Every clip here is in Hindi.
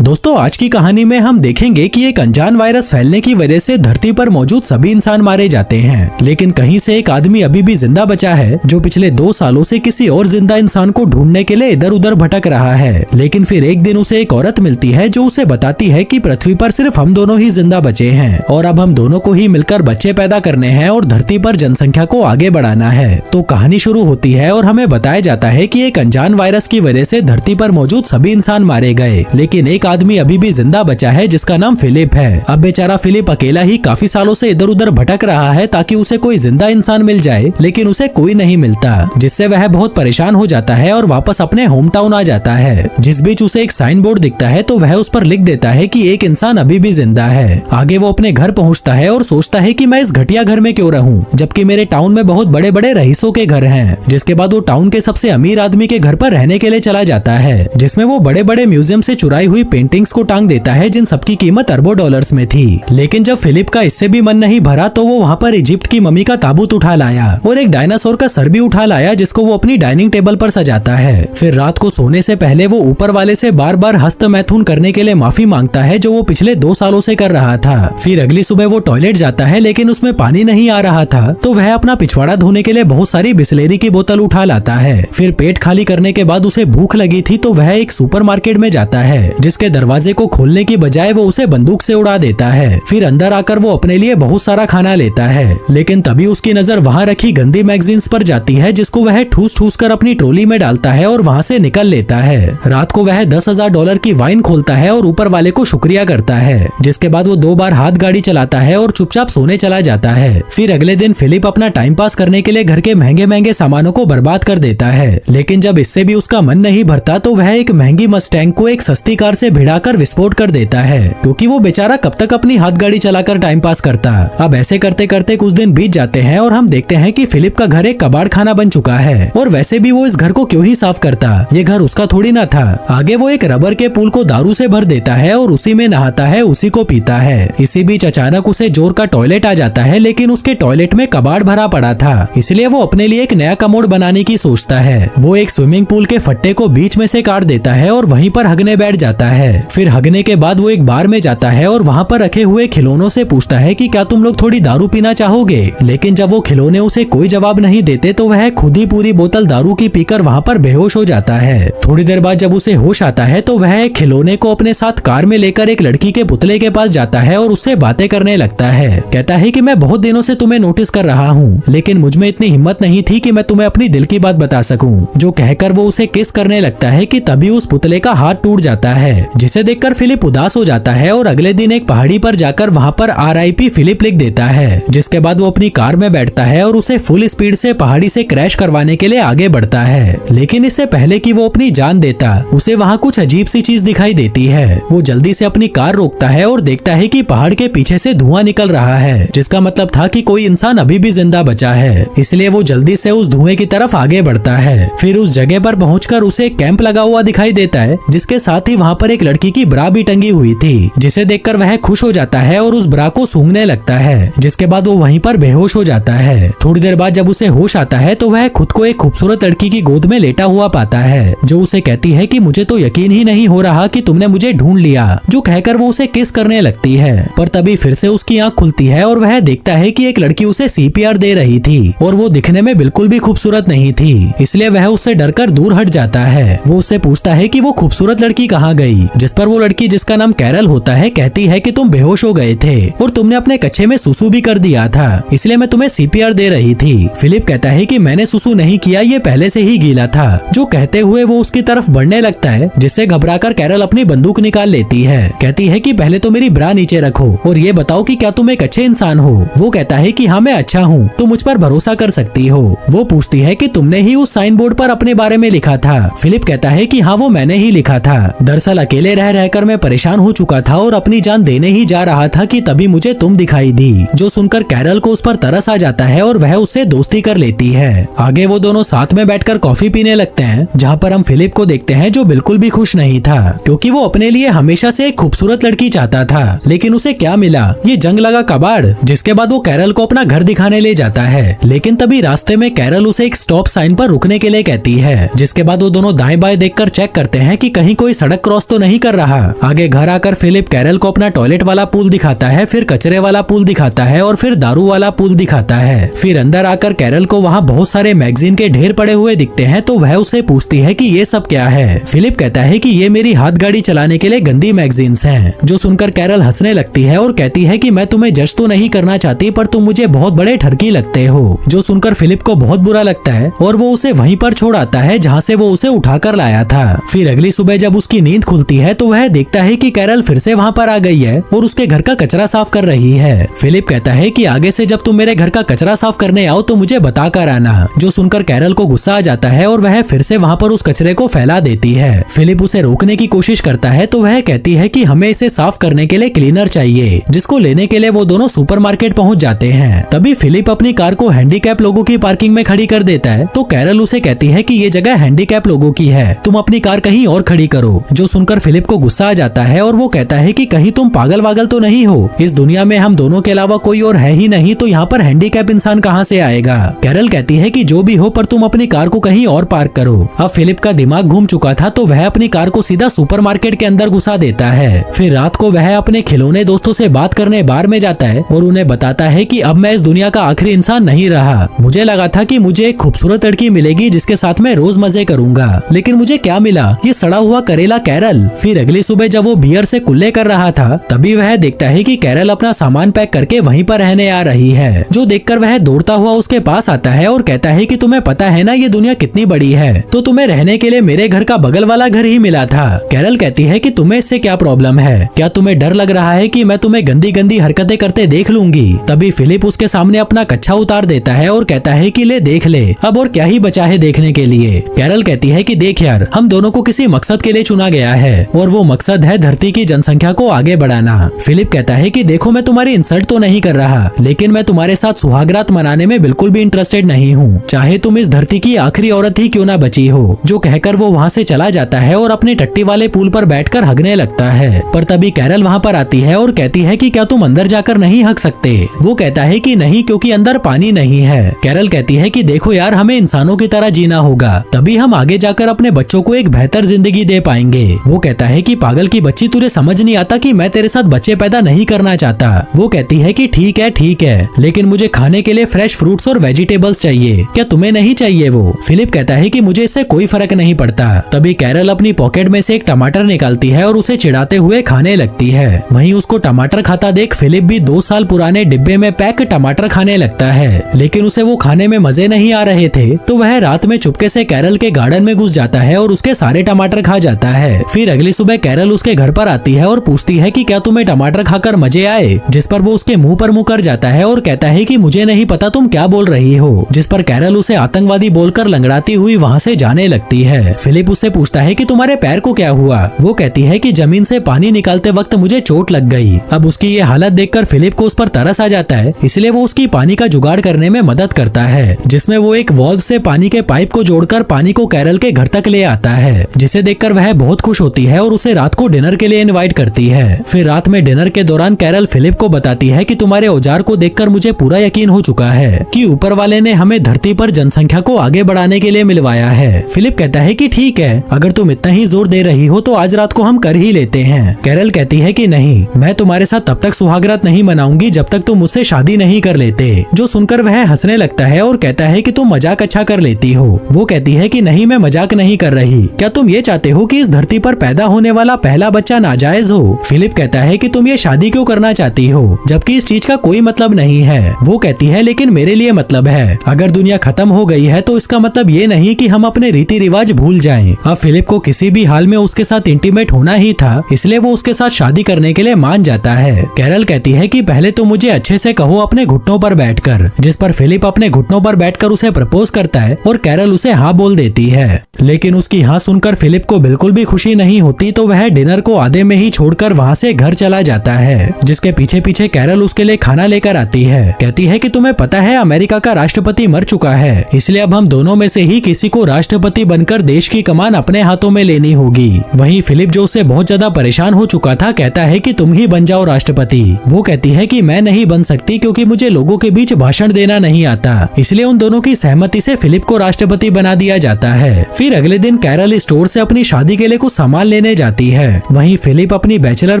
दोस्तों, आज की कहानी में हम देखेंगे कि एक अनजान वायरस फैलने की वजह से धरती पर मौजूद सभी इंसान मारे जाते हैं, लेकिन कहीं से एक आदमी अभी भी जिंदा बचा है जो पिछले 2 सालों से किसी और जिंदा इंसान को ढूंढने के लिए इधर उधर भटक रहा है। लेकिन फिर एक दिन उसे एक औरत मिलती है जो उसे बताती है कि पृथ्वी पर सिर्फ हम दोनों ही जिंदा बचे हैं और अब हम दोनों को ही मिलकर बच्चे पैदा करने हैं और धरती पर जनसंख्या को आगे बढ़ाना है। तो कहानी शुरू होती है और हमें बताया जाता है कि एक अनजान वायरस की वजह से धरती पर मौजूद सभी इंसान मारे गए, लेकिन एक आदमी अभी भी जिंदा बचा है जिसका नाम फिलिप है। अब बेचारा फिलिप अकेला ही काफी सालों से इधर उधर भटक रहा है ताकि उसे कोई जिंदा इंसान मिल जाए, लेकिन उसे कोई नहीं मिलता, जिससे वह बहुत परेशान हो जाता है और वापस अपने होम टाउन आ जाता है। जिस बीच उसे एक साइन बोर्ड दिखता है तो वह उस पर लिख देता है कि एक इंसान अभी भी जिंदा है। आगे वो अपने घर पहुंचता है और सोचता है कि मैं इस घटिया घर में क्यों रहूं, जबकि मेरे टाउन में बहुत बड़े बड़े रईसों के घर हैं। जिसके बाद वो टाउन के सबसे अमीर आदमी के घर पर रहने के लिए चला जाता है, जिसमें वो बड़े बड़े म्यूजियम से चुराई हुई पेंटिंग्स को टांग देता है जिन सबकी कीमत अरबों डॉलर्स में थी। लेकिन जब फिलिप का इससे भी मन नहीं भरा तो वो वहाँ पर इजिप्ट की मम्मी का ताबूत उठा लाया और एक डायनासोर का सर भी उठा लाया जिसको वो अपनी डाइनिंग टेबल पर सजाता है। फिर रात को सोने से पहले वो ऊपर वाले से बार बार हस्त मैथुन करने के लिए माफी मांगता है जो वो पिछले 2 सालों से कर रहा था। फिर अगली सुबह वो टॉयलेट जाता है लेकिन उसमें पानी नहीं आ रहा था, तो वह अपना पिछवाड़ा धोने के लिए बहुत सारी बिस्लेरी की बोतल उठा लाता है। फिर पेट खाली करने के बाद उसे भूख लगी थी तो वह एक सुपरमार्केट में जाता है जिसके दरवाजे को खोलने की बजाय वो उसे बंदूक से उड़ा देता है। फिर अंदर आकर वो अपने लिए बहुत सारा खाना लेता है, लेकिन तभी उसकी नजर वहाँ रखी गंदी मैगजीन्स पर जाती है जिसको वह ठूस ठूस कर अपनी ट्रॉली में डालता है और वहाँ से निकल लेता है। रात को वह $10,000 की वाइन खोलता है और ऊपर वाले को शुक्रिया करता है, जिसके बाद वो 2 बार हाथ गाड़ी चलाता है और चुपचाप सोने चला जाता है। फिर अगले दिन फिलिप अपना टाइम पास करने के लिए घर के महंगे महंगे सामानों को बर्बाद कर देता है, लेकिन जब इससे भी उसका मन नहीं भरता तो वह एक महंगी मस्टैंग को एक सस्ती कार से भिड़ाकर विस्फोट कर देता है, क्योंकि वो बेचारा कब तक अपनी हाथ गाड़ी चलाकर टाइम पास करता। अब ऐसे करते करते कुछ दिन बीत जाते हैं और हम देखते हैं कि फिलिप का घर एक कबाड़ खाना बन चुका है, और वैसे भी वो इस घर को क्यों ही साफ करता, ये घर उसका थोड़ी ना था। आगे वो एक रबर के पूल को दारू से भर देता है और उसी में नहाता है, उसी को पीता है। इसी बीच अचानक उसे जोर का टॉयलेट आ जाता है, लेकिन उसके टॉयलेट में कबाड़ भरा पड़ा था, इसलिए वो अपने लिए एक नया कमोड बनाने की सोचता है। वो एक स्विमिंग पूल के फट्टे को बीच में से काट देता है और वहीं पर हगने बैठ जाता है। फिर हगने के बाद वो एक बार में जाता है और वहाँ पर रखे हुए खिलौनों से पूछता है कि क्या तुम लोग थोड़ी दारू पीना चाहोगे, लेकिन जब वो खिलौने उसे कोई जवाब नहीं देते तो वह खुद ही पूरी बोतल दारू की पीकर वहाँ पर बेहोश हो जाता है। थोड़ी देर बाद जब उसे होश आता है तो वह एक खिलौने को अपने साथ कार में लेकर एक लड़की के पुतले के पास जाता है और उससे बातें करने लगता है। कहता है कि मैं बहुत दिनों से तुम्हें नोटिस कर रहा हूँ, लेकिन मुझमें इतनी हिम्मत नहीं थी कि मैं तुम्हें अपनी दिल की बात बता सकूं। जो कहकर वो उसे किस करने लगता है कि तभी उस पुतले का हाथ टूट जाता है, जिसे देखकर फिलिप उदास हो जाता है और अगले दिन एक पहाड़ी पर जाकर वहाँ पर RIP फिलिप लिख देता है। जिसके बाद वो अपनी कार में बैठता है और उसे फुल स्पीड से पहाड़ी से क्रैश करवाने के लिए आगे बढ़ता है, लेकिन इससे पहले कि वो अपनी जान देता उसे वहाँ कुछ अजीब सी चीज दिखाई देती है। वो जल्दी से अपनी कार रोकता है और देखता है कि पहाड़ के पीछे से धुआं निकल रहा है, जिसका मतलब था कि कोई इंसान अभी भी जिंदा बचा है, इसलिए वो जल्दी से उस धुएं की तरफ आगे बढ़ता है। फिर उस जगह पर पहुंचकर उसे एक कैंप लगा हुआ दिखाई देता है, जिसके साथ ही वहाँ पर एक लड़की की ब्रा भी टंगी हुई थी, जिसे देखकर वह खुश हो जाता है और उस ब्रा को सूंघने लगता है, जिसके बाद वो वहीं पर बेहोश हो जाता है। थोड़ी देर बाद जब उसे होश आता है तो वह खुद को एक खूबसूरत लड़की की गोद में लेटा हुआ पाता है, जो उसे कहती है कि मुझे तो यकीन ही नहीं हो रहा कि तुमने मुझे ढूंढ लिया, जो कहकर वो उसे किस करने लगती है। पर तभी फिर से उसकी आंख खुलती है और वह देखता है कि एक लड़की उसे CPR दे रही थी और वो दिखने में बिल्कुल भी खूबसूरत नहीं थी, इसलिए वह उससे डरकर दूर हट जाता है। वो उससे पूछता है कि वो खूबसूरत लड़की कहाँ गई, जिस पर वो लड़की, जिसका नाम कैरल होता है, कहती है कि तुम बेहोश हो गए थे और तुमने अपने कच्छे में सुसु भी कर दिया था, इसलिए मैं तुम्हें CPR दे रही थी। फिलिप कहता है कि मैंने सुसु नहीं किया, ये पहले से ही गीला था, जो कहते हुए वो उसकी तरफ बढ़ने लगता है, जिससे घबराकर कैरल अपनी बंदूक निकाल लेती है। कहती है कि पहले तो मेरी ब्रा नीचे रखो और ये बताओ कि क्या तुम एक अच्छे इंसान हो। वो कहता है कि हाँ मैं अच्छा हूँ, तुम मुझ पर भरोसा कर सकती हो। वो पूछती है कि तुमने ही उस साइन बोर्ड पर अपने बारे में लिखा था। फिलिप कहता है कि हाँ वो मैंने ही लिखा था। दरअसल अकेले रह रहकर मैं परेशान हो चुका था और अपनी जान देने ही जा रहा था कि तभी मुझे तुम दिखाई दी। जो सुनकर कैरल को उस पर तरस आ जाता है और वह उससे दोस्ती कर लेती है। आगे वो दोनों साथ में बैठकर कॉफी पीने लगते हैं, जहाँ पर हम फिलिप को देखते हैं जो बिल्कुल भी खुश नहीं था, क्योंकि वो अपने लिए हमेशा से एक खूबसूरत लड़की चाहता था, लेकिन उसे क्या मिला, ये जंग लगा कबाड़। जिसके बाद वो कैरल को अपना घर दिखाने ले जाता है, लेकिन तभी रास्ते में कैरल उसे एक स्टॉप साइन पर रुकने के लिए कहती है। जिसके बाद वो दोनों दाएं बाएं देखकर चेक करते हैं कि कहीं कोई सड़क क्रॉस तो नहीं नहीं कर रहा। आगे घर आकर फिलिप कैरल को अपना टॉयलेट वाला पूल दिखाता है, फिर कचरे वाला पूल दिखाता है और फिर दारू वाला पूल दिखाता है। फिर अंदर आकर कैरल को वहाँ बहुत सारे मैगजीन के ढेर पड़े हुए दिखते हैं, तो वह उसे पूछती है कि ये सब क्या है। फिलिप कहता है कि ये मेरी हाथ गाड़ी चलाने के लिए गंदी मैगजीन्स हैं। जो सुनकर कैरल हंसने लगती है और कहती है कि मैं तुम्हें जज तो नहीं करना चाहती, पर तुम मुझे बहुत बड़े ठरकी लगते हो। जो सुनकर फिलिप को बहुत बुरा लगता है और वो उसे वहीं पर छोड़ आता है जहाँ से वो उसे उठाकर लाया था। फिर अगली सुबह जब उसकी नींद खुलती है तो वह देखता है कि कैरल फिर से वहाँ पर आ गई है और उसके घर का कचरा साफ कर रही है। फिलिप कहता है कि आगे से जब तुम मेरे घर का कचरा साफ करने आओ तो मुझे बता कर आना। जो सुनकर कैरल को गुस्सा आ जाता है और वह फिर से वहाँ पर उस कचरे को फैला देती है। फिलिप उसे रोकने की कोशिश करता है तो वह कहती है कि हमें इसे साफ करने के लिए क्लीनर चाहिए, जिसको लेने के लिए वो दोनों सुपरमार्केट पहुँच जाते हैं। तभी फिलिप अपनी कार को हैंडीकैप लोगों की पार्किंग में खड़ी कर देता है, तो कैरल उसे कहती है कि ये जगह हैंडीकैप लोगों की है, तुम अपनी कार कहीं और खड़ी करो। जो सुनकर फिलिप को गुस्सा आ जाता है और वो कहता है कि कहीं तुम पागल वागल तो नहीं हो, इस दुनिया में हम दोनों के अलावा कोई और है ही नहीं, तो यहाँ पर हैंडीकैप इंसान कहाँ से आएगा। कैरल कहती है कि जो भी हो, पर तुम अपनी कार को कहीं और पार्क करो। अब फिलिप का दिमाग घूम चुका था, तो वह अपनी कार को सीधा सुपरमार्केट के अंदर घुसा देता है। फिर रात को वह अपने खिलौने दोस्तों से बात करने बार में जाता है और उन्हें बताता है कि अब मैं इस दुनिया का आखिरी इंसान नहीं रहा। मुझे लगा था कि मुझे एक खूबसूरत लड़की मिलेगी जिसके साथ मैं रोज मजे करूंगा, लेकिन मुझे क्या मिला, ये सड़ा हुआ करेला कैरल। फिर अगली सुबह जब वो बियर से कुल्ले कर रहा था, तभी वह देखता है कि कैरल अपना सामान पैक करके वहीं पर रहने आ रही है। जो देखकर वह दौड़ता हुआ उसके पास आता है और कहता है कि तुम्हें पता है ना ये दुनिया कितनी बड़ी है, तो तुम्हें रहने के लिए मेरे घर का बगल वाला घर ही मिला था। कैरल कहती है कि तुम्हें इससे क्या प्रॉब्लम है, क्या तुम्हें डर लग रहा है कि मैं तुम्हें गंदी गंदी हरकतें करते देख लूंगी। तभी फिलिप उसके सामने अपना कच्छा उतार देता है और कहता है कि ले देख ले, अब और क्या ही बचा है देखने के लिए। कैरल कहती है कि देख यार, हम दोनों को किसी मकसद के लिए चुना गया है और वो मकसद है धरती की जनसंख्या को आगे बढ़ाना। फिलिप कहता है कि देखो मैं तुम्हारी इंसल्ट तो नहीं कर रहा, लेकिन मैं तुम्हारे साथ सुहागरात मनाने में बिल्कुल भी इंटरेस्टेड नहीं हूँ, चाहे तुम इस धरती की आखिरी औरत ही क्यों ना बची हो। जो कहकर वो वहाँ से चला जाता है और अपनी टट्टी वाले पुल पर बैठकर हगने लगता है। पर तभी कैरल वहाँ पर आती है और कहती है कि क्या तुम अंदर जाकर नहीं हग सकते। वो कहता है कि नहीं, क्योंकि अंदर पानी नहीं है। कैरल कहती है कि देखो यार, हमें इंसानों की तरह जीना होगा, तभी हम आगे जाकर अपने बच्चों को एक बेहतर जिंदगी दे पाएंगे। वो कहता है कि पागल की बच्ची, तुझे समझ नहीं आता कि मैं तेरे साथ बच्चे पैदा नहीं करना चाहता। वो कहती है कि ठीक है, लेकिन मुझे खाने के लिए फ्रेश फ्रूट्स और वेजिटेबल्स चाहिए, क्या तुम्हें नहीं चाहिए वो। फिलिप कहता है कि मुझे इससे कोई फर्क नहीं पड़ता। तभी कैरल अपनी पॉकेट में से एक टमाटर निकालती है और उसे चिढ़ाते हुए खाने लगती है। वहीं उसको टमाटर खाता देख फिलिप भी 2 साल पुराने डिब्बे में पैक टमाटर खाने लगता है, लेकिन उसे वो खाने में मजे नहीं आ रहे थे, तो वह रात में चुपके से कैरल के गार्डन में घुस जाता है और उसके सारे टमाटर खा जाता है। फिर अगली सुबह कैरल उसके घर पर आती है और पूछती है कि क्या तुम्हें टमाटर खाकर मजे आए, जिस पर वो उसके मुंह पर मुंह कर जाता है और कहता है कि मुझे नहीं पता तुम क्या बोल रही हो, जिस पर कैरल उसे आतंकवादी बोलकर लंगड़ाती हुई वहाँ से जाने लगती है। फिलिप उससे पूछता है कि तुम्हारे पैर को क्या हुआ। वो कहती है कि जमीन से पानी निकालते वक्त मुझे चोट लग गई। अब उसकी ये हालत देखकर फिलिप को उस पर तरस आ जाता है, इसलिए वो उसकी पानी का जुगाड़ करने में मदद करता है, जिसमें वो एक वॉल्व से पानी के पाइप को जोड़कर पानी को कैरल के घर तक ले आता है, जिसे देखकर वह बहुत खुश होती है और उसे रात को डिनर के लिए इनवाइट करती है। फिर रात में डिनर के दौरान कैरल फिलिप को बताती है कि तुम्हारे औजार को देखकर मुझे पूरा यकीन हो चुका है कि ऊपर वाले ने हमें धरती पर जनसंख्या को आगे बढ़ाने के लिए मिलवाया है। फिलिप कहता है कि ठीक है, अगर तुम इतना ही जोर दे रही हो तो आज रात को हम कर ही लेते हैं। कैरल कहती है कि नहीं, मैं तुम्हारे साथ तब तक सुहागरात नहीं मनाऊंगी जब तक तुम मुझसे शादी नहीं कर लेते। जो सुनकर वह हंसने लगता है और कहता है कि तुम मजाक अच्छा कर लेती हो। वो कहती है कि नहीं, मैं मजाक नहीं कर रही, क्या तुम ये चाहते हो कि इस धरती पर पैदा होने वाला पहला बच्चा नाजायज हो। फिलिप कहता है कि तुम ये शादी क्यों करना चाहती हो, जबकि इस चीज का कोई मतलब नहीं है। वो कहती है लेकिन मेरे लिए मतलब है, अगर दुनिया खत्म हो गई है तो इसका मतलब ये नहीं कि हम अपने रीति रिवाज भूल जाएं। अब फिलिप को किसी भी हाल में उसके साथ इंटीमेट होना ही था, इसलिए वो उसके साथ शादी करने के लिए मान जाता है। कैरल कहती है कि पहले तो मुझे अच्छे से कहो अपने घुटनों पर बैठकर, जिस पर फिलिप अपने घुटनों पर बैठकर उसे प्रपोज करता है और कैरल उसे हाँ बोल देती है। लेकिन उसकी हाँ सुनकर फिलिप को बिल्कुल भी खुशी नहीं होती, तो वह डिनर को आधे में ही छोड़कर वहाँ से घर चला जाता है, जिसके पीछे पीछे कैरल उसके लिए खाना लेकर आती है। कहती है कि तुम्हें पता है अमेरिका का राष्ट्रपति मर चुका है, इसलिए अब हम दोनों में से ही किसी को राष्ट्रपति बनकर देश की कमान अपने हाथों में लेनी होगी। वहीं फिलिप जो उससे बहुत ज्यादा परेशान हो चुका था कहता है कि तुम ही बन जाओ राष्ट्रपति। वो कहती है कि मैं नहीं बन सकती क्योंकि मुझे लोगों के बीच भाषण देना नहीं आता, इसलिए उन दोनों की सहमति से फिलिप को राष्ट्रपति बना दिया जाता है। फिर अगले दिन कैरल स्टोर से अपनी शादी के लिए कुछ सामान लेने जाती है। वहीं फिलिप अपनी बैचलर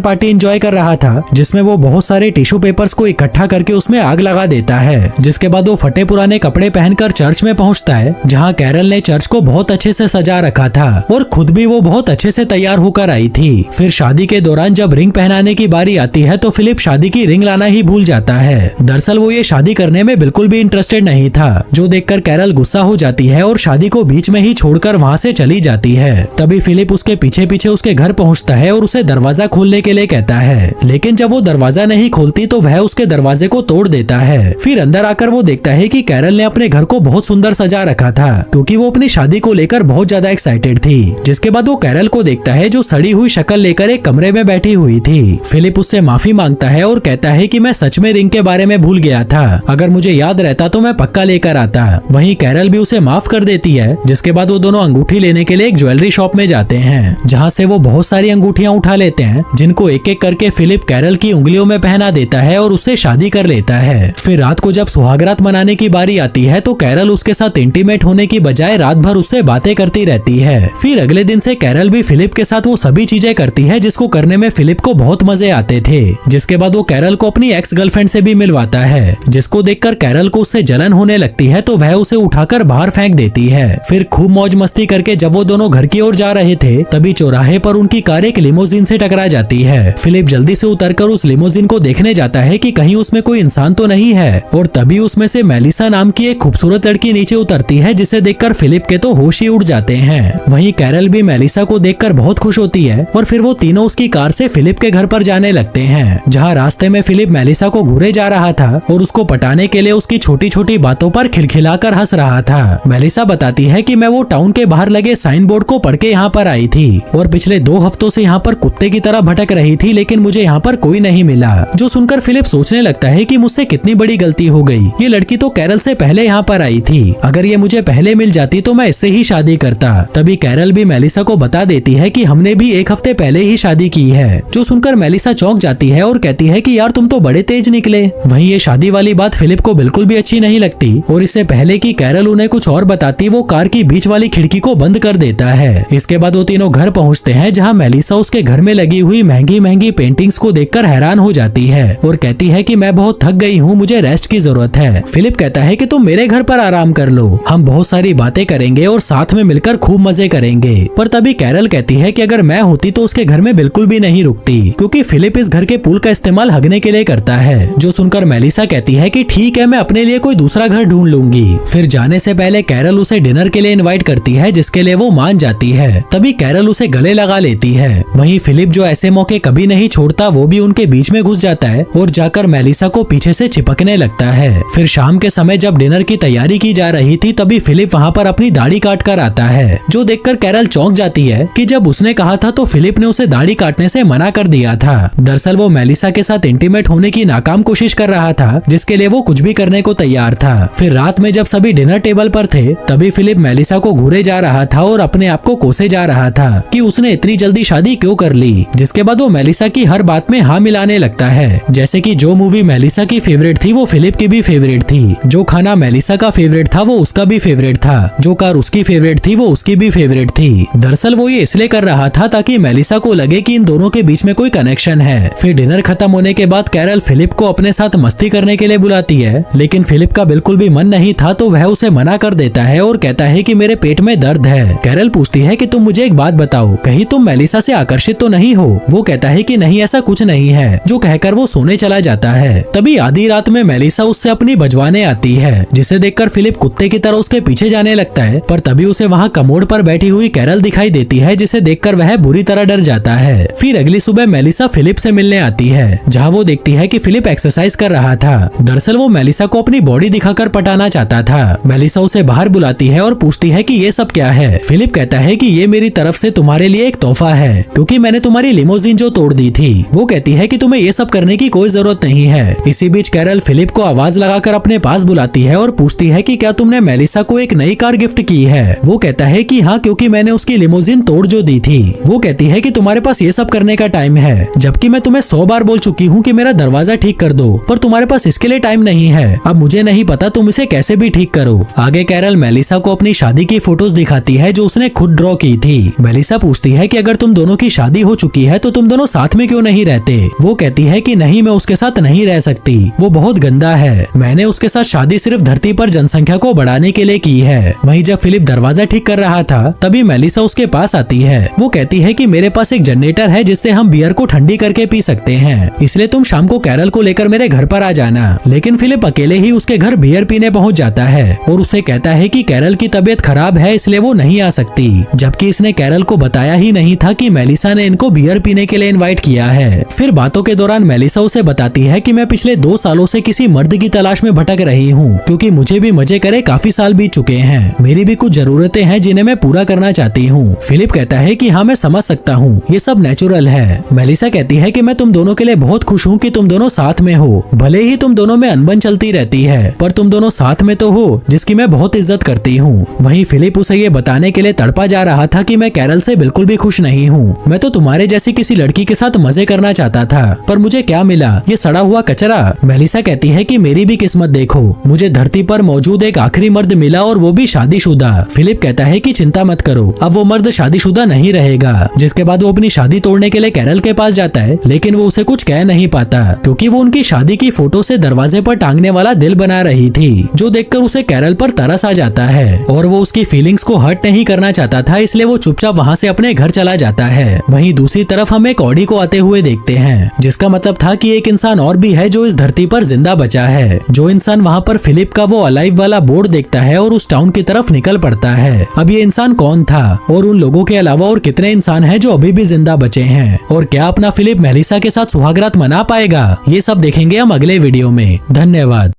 पार्टी एंजॉय कर रहा था, जिसमें वो बहुत सारे टिश्यू पेपर्स को इकट्ठा करके उसमें आग लगा देता है। जिसके बाद वो फटे पुराने कपड़े पहनकर चर्च में पहुंचता है, जहां कैरल ने चर्च को बहुत अच्छे से सजा रखा था और खुद भी वो बहुत अच्छे से तैयार होकर आई थी। फिर शादी के दौरान जब रिंग पहनाने की बारी आती है तो फिलिप शादी की रिंग लाना ही भूल जाता है। दरअसल वो ये शादी करने में बिल्कुल भी इंटरेस्टेड नहीं था, जो देखकर कैरल गुस्सा हो जाती है और शादी को बीच में ही छोड़कर वहाँ से चली जाती है। तभी फिलिप उसके पीछे पीछे उसके घर पहुँचता है और उसे दरवाजा खोलने के लिए कहता है, लेकिन जब वो दरवाजा नहीं खोलती तो वह उसके दरवाजे को तोड़ देता है। फिर अंदर आकर वो देखता है कि कैरल ने अपने घर को बहुत सुंदर सजा रखा था, क्योंकि वो अपनी शादी को लेकर बहुत ज्यादा एक्साइटेड थी। जिसके बाद वो कैरल को देखता है जो सड़ी हुई शक्ल लेकर एक कमरे में बैठी हुई थी। फिलिप उससे माफी मांगता है और कहता है कि मैं सच में रिंग के बारे में भूल गया था, अगर मुझे याद रहता तो मैं पक्का लेकर आता। वहीं कैरल भी उसे माफ कर देती है। जिसके बाद वो दोनों अंगूठी लेने के लिए एक ज्वेलरी शॉप में जाते हैं, जहाँ से वो बहुत सारी अंगूठियाँ उठा लेते हैं, जिनको एक एक करके फिलिप कैरल की उंगलियों में पहना देता है और उससे शादी कर लेता है। फिर रात को जब सुहागरात मनाने की बारी आती है तो कैरल उसके साथ इंटीमेट होने की बजाय रात भर उससे बातें करती रहती है। फिर अगले दिन से कैरल भी फिलिप के साथ वो सभी चीजें करती है जिसको करने में फिलिप को बहुत मजे आते थे। जिसके बाद वो कैरल को अपनी एक्स गर्लफ्रेंड से भी मिलवाता है, जिसको देखकर कैरल को उससे जलन होने लगती है तो वह उसे उठाकर बाहर फेंक देती है। फिर खूब मौज मस्ती करके जब वो दोनों घर की ओर जा रहे थे तभी चौराहे पर उनकी कार एक लिमोजिन से टकरा जाती है। फिलिप जल्दी से उतरकर उस लिमोजिन को देखने जाता है कि कहीं उसमें कोई इंसान तो नहीं है, और तभी उसमें से मेलिसा नाम की एक खूबसूरत लड़की नीचे उतरती है, जिसे देखकर फिलिप के तो होश ही उड़ जाते हैं। वहीं कैरल भी मेलिसा को देखकर बहुत खुश होती है और फिर वो तीनों उसकी कार से फिलिप के घर पर जाने लगते हैं, जहाँ रास्ते में फिलिप मेलिसा को घूरे जा रहा था और उसको पटाने के लिए उसकी छोटी छोटी बातों पर खिलखिलाकर हंस रहा था। मेलिसा बताती है कि मैं वो टाउन के बाहर लगे साइन बोर्ड को पढ़ के यहाँ पर आई थी और पिछले 2 हफ्तों से यहाँ पर कुत्ते की तरह भटक रही थी, लेकिन मुझे यहाँ पर कोई नहीं मिला। जो सुनकर फिलिप सोचने लगता है कि मुझसे कितनी बड़ी गलती हो गई, ये लड़की तो कैरल से पहले यहाँ पर आई थी, अगर ये मुझे पहले मिल जाती तो मैं इससे ही शादी करता। तभी कैरल भी मेलिसा को बता देती है कि हमने भी 1 हफ्ते पहले ही शादी की है। जो सुनकर मेलिसा चौंक जाती है और कहती है कि यार तुम तो बड़े तेज निकले। वहीं ये शादी वाली बात फिलिप को बिल्कुल भी अच्छी नहीं लगती और इससे पहले कि कैरल उन्हें कुछ और बताती वो कार की बीच वाली खिड़की को बंद कर देता है। इसके बाद वो तीनों घर पहुंचते हैं, जहां मेलिसा उसके घर में लगी हुई महंगी महंगी पेंटिंग्स को देखकर हैरान हो जाती है और कहती है कि मैं बहुत थक गई हूँ, मुझे रेस्ट की जरूरत है। फिलिप कहता है कि तुम मेरे घर पर आराम कर लो, हम बहुत सारी बातें करेंगे और साथ में मिलकर खूब मजे करेंगे। पर तभी कैरल कहती है कि अगर मैं होती तो उसके घर में बिल्कुल भी नहीं रुकती, क्योंकि फिलिप इस घर के पूल का इस्तेमाल हगने के लिए करता है। जो सुनकर मेलिसा कहती है कि ठीक है, मैं अपने लिए कोई दूसरा घर ढूंढ लूंगी। फिर जाने से पहले कैरल उसे डिनर के लिए इनवाइट करती है, जिसके लिए वो मान जाती है। तभी कैरल उसे गले लगा लेती है। वहीं फिलिप जो ऐसे मौके कभी नहीं छोड़ता, वो भी उनके बीच में घुस जाता है और जाकर मेलिसा को पीछे से चिपकने लगता है। फिर शाम के समय जब डिनर की तैयारी की जा रही थी तभी फिलिप वहाँ पर अपनी दाढ़ी काट कर आता है, जो देखकर कैरल चौंक जाती है कि जब उसने कहा था तो फिलिप ने उसे दाढ़ी काटने से मना कर दिया था। दरअसल वो मेलिसा के साथ इंटीमेट होने की नाकाम कोशिश कर रहा था, जिसके लिए वो कुछ भी करने को तैयार था। फिर रात में जब सभी डिनर टेबल पर थे तभी फिलिप मेलिसा को घूरे जा रहा था और अपने आप को कोसे जा रहा था कि उसने इतनी जल्दी शादी क्यों कर ली। जिसके बाद वो मेलिसा की हर बात में हाँ मिलाने लगता है, जैसे कि जो मूवी मेलिसा की फेवरेट थी वो फिलिप की भी फेवरेट थी, जो खाना मेलिसा का फेवरेट था वो उसका भी फेवरेट था, जो कार उसकी फेवरेट थी वो उसकी भी फेवरेट थी। दरअसल वो ये इसलिए कर रहा था ताकि मेलिसा को लगे कि इन दोनों के बीच में कोई कनेक्शन है। फिर डिनर खत्म होने के बाद कैरल फिलिप को अपने साथ मस्ती करने के लिए बुलाती है, लेकिन फिलिप का बिल्कुल भी मन नहीं था तो वह उसे मना कर देता है और कहता है कि मेरे पेट में दर्द है। कैरल पूछती है कि तुम मुझे एक बात बताओ, कहीं तुम मेलिसा से आकर्षित तो नहीं हो? वो कहता है कि नहीं, ऐसा कुछ नहीं है, जो कहकर वो सोने चला जाता है। तभी आधी रात में मेलिसा उससे अपनी बजवाने आती है, जिसे देखकर फिलिप कुत्ते की तरह उसके पीछे जाने लगता है। पर तभी उसे वहाँ कमोड पर बैठी हुई कैरल दिखाई देती है, जिसे देखकर वह बुरी तरह डर जाता है। फिर अगली सुबह मेलिसा फिलिप से मिलने आती है, जहाँ वो देखती है कि फिलिप एक्सरसाइज कर रहा था। दरअसल वो मेलिसा को अपनी बॉडी दिखाकर पटाना चाहता था। मेलिसा उसे बाहर बुलाती है और पूछती है कि ये सब क्या है। फिलिप कहता है कि ये मेरी तरफ से तुम्हारे लिए एक तोहफा है, क्योंकि मैंने तुम्हारी लिमोजिन जो तोड़ दी थी। वो कहती है कि तुम्हें ये सब करने की कोई जरूरत नहीं है। इसी बीच कैरल फिलिप को आवाज लगाकर अपने पास बुलाती है और पूछती है कि क्या तुमने मेलिसा को एक नई कार गिफ्ट की है? वो कहता है कि हाँ, क्योंकि मैंने उसकी लिमोजिन तोड़ जो दी थी। वो कहती है कि तुम्हारे पास ये सब करने का टाइम है, जबकि मैं तुम्हें 100 बार बोल चुकी हूँ कि मेरा दरवाजा ठीक कर दो, पर तुम्हारे पास इसके लिए टाइम नहीं है। अब मुझे नहीं पता तुम इसे कैसे भी ठीक करो। आगे कैरल मेलिसा को अपनी शादी की फोटोज दिखाती है जो उसने खुद ड्रॉ की थी। मेलिसा पूछती पूछती है कि अगर तुम दोनों की शादी हो चुकी है तो तुम दोनों साथ में क्यों नहीं रहते। वो कहती है कि नहीं, मैं उसके साथ नहीं रह सकती, वो बहुत गंदा है। मैंने उसके साथ शादी सिर्फ धरती पर जनसंख्या को बढ़ाने के लिए की है। वहीं जब फिलिप दरवाजा ठीक कर रहा था तभी मेलिसा उसके पास आती है। वो कहती है कि मेरे पास एक जनरेटर है जिससे हम बियर को ठंडी करके पी सकते हैं, इसलिए तुम शाम को कैरल को लेकर मेरे घर पर आ जाना। लेकिन फिलिप अकेले ही उसके घर बियर पीने पहुंच जाता है और उससे कहता है कि कैरल की तबीयत खराब है इसलिए वो नहीं आ सकती, जबकि इसने कैरल को बताया ही नहीं था कि मेलिसा ने इनको बियर पीने के लिए इनवाइट किया है। फिर बातों के दौरान मेलिसा उसे बताती है कि मैं पिछले 2 सालों से किसी मर्द की तलाश में भटक रही हूँ, क्योंकि मुझे भी मजे करे काफी साल बीत चुके हैं। मेरी भी कुछ जरूरतें हैं जिन्हें मैं पूरा करना चाहती हूँ। फिलिप कहता है कि हाँ, मैं समझ सकता हूँ, ये सब नेचुरल है। मेलिसा कहती है कि मैं तुम दोनों के लिए बहुत खुश हूँ कि तुम दोनों साथ में हो। भले ही तुम दोनों में अनबन चलती रहती है, पर तुम दोनों साथ में तो हो, जिसकी मैं बहुत इज्जत करती हूँ। वहीं फिलिप उसे ये बताने के लिए तड़पा जा रहा था कि मैं कैरल से बिल्कुल भी खुश नहीं हूँ। मैं तो तुम्हारे जैसी किसी लड़की के साथ मजे करना चाहता था, पर मुझे क्या मिला, ये सड़ा हुआ कचरा। मेलिसा कहती है कि मेरी भी किस्मत देखो, मुझे धरती पर मौजूद एक आखिरी मर्द मिला और वो भी शादीशुदा। फिलिप कहता है कि चिंता मत करो, अब वो मर्द शादीशुदा नहीं रहेगा। जिसके बाद वो अपनी शादी तोड़ने के लिए कैरल के पास जाता है, लेकिन वो उसे कुछ कह नहीं पाता क्योंकि वो उनकी शादी की फोटो से दरवाजे पर टांगने वाला दिल बना रही थी, जो देखकर उसे कैरल पर तरस आ जाता है और वो उसकी फीलिंग्स को हर्ट नहीं करना चाहता था, इसलिए वो चुपचाप वहाँ से अपने घर चला जाता है। वहीं दूसरी तरफ हम एक ऑडी को आते हुए देखते हैं, जिसका मतलब था कि एक इंसान और भी है जो इस धरती पर जिंदा बचा है। जो इंसान वहाँ पर फिलिप का वो अलाइव वाला बोर्ड देखता है और उस टाउन की तरफ निकल पड़ता है। अब ये इंसान कौन था और उन लोगों के अलावा और कितने इंसान हैं जो अभी भी जिंदा बचे हैं, और क्या अपना फिलिप मेलिसा के साथ सुहागरात मना पाएगा, ये सब देखेंगे हम अगले वीडियो में। धन्यवाद।